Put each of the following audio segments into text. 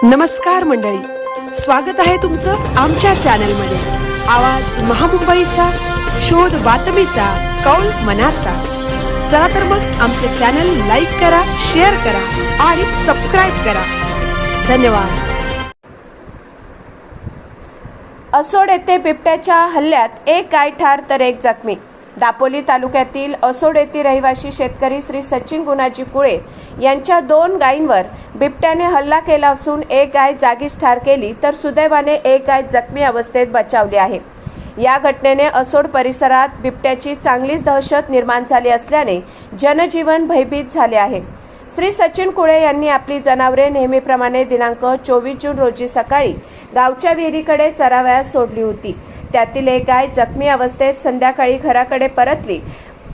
नमस्कार मंडळी, स्वागत आहे तुमचं आमच्या चॅनलमध्ये। आवाज महामुंबईचा, शोध बातमीचा, कौल मनाचा। चला तर मग आमचे चॅनल लाईक करा, शेअर करा आणि सबस्क्राइब करा। धन्यवाद। असोड येथे बिबट्याच्या हल्ल्यात एक गाय ठार तर एक जखमी। दापोली तालुक्यातील असोड येथील रहिवासी शेतकरी श्री सचिन गुणाजी कुळे यांच्या 2 गायींवर बिबट्याने हल्ला केला असून एक गाय जागीच ठार केली तर सुदैवाने एक गाय जखमी अवस्थेत बचावली आहे। या घटनेने असोड परिसरात बिबट्याची चांगलीच दहशत निर्माण झाली असल्याने जनजीवन भयभीत झाले आहे। श्री सचिन कुळे यांनी आपली जनावरे नेहमीप्रमाणे दिनांक 24 जून रोजी सकाळी गावच्या विहिरीकडे चरावयास सोडली होती। त्यातील एक गाय जखमी अवस्थेत संध्याकाळी घराकडे परतली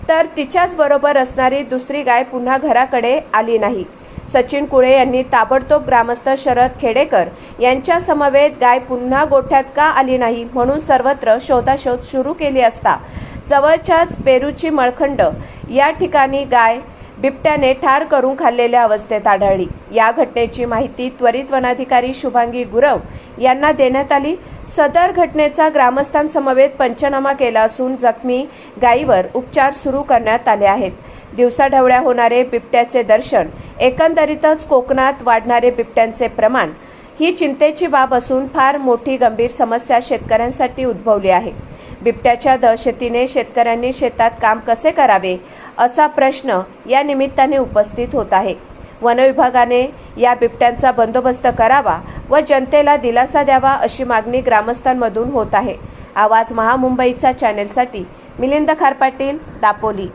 तर तिच्याच बरोबर असणारी दुसरी गाय पुन्हा घराकडे आली नाही। सचिन कुळे यांनी ताबडतोब ग्रामस्थ शरद खेडेकर यांच्या समवेत गाय पुन्हा गोठ्यात का आली नाही म्हणून सर्वत्र शोधाशोध सुरू केली असता जवळच्याच पेरूची मळखंड या ठिकाणी गाय बिबट्याने ठार करून खाल्लेल्या अवस्थेत आढळली। या घटनेची माहिती त्वरित वनाधिकारी शुभांगी गुरव यांना देण्यात आली। सदर घटनेचा ग्रामस्थांसमवेत पंचनामा केला असून जखमी गायीवर उपचार सुरू करण्यात आले आहेत। दिवसाढवळ्या होणारे बिबट्याचे दर्शन, एकंदरीतच कोकणात वाढणारे बिबट्यांचे प्रमाण ही चिंतेची बाब असून फार मोठी गंभीर समस्या शेतकऱ्यांसाठी उद्भवली आहे। बिबट्याच्या दहशतीने शेतकऱ्यांनी शेतात काम कसे करावे असा प्रश्न या निमित्ताने उपस्थित होत आहे। वन विभागाने या बिबट्यांचा बंदोबस्त करावा व जनतेला दिलासा द्यावा अशी मागणी ग्रामस्थांमधून होत आहे। आवाज महामुंबईचा चॅनेलसाठी मिलिंद खारपाटील, दापोली।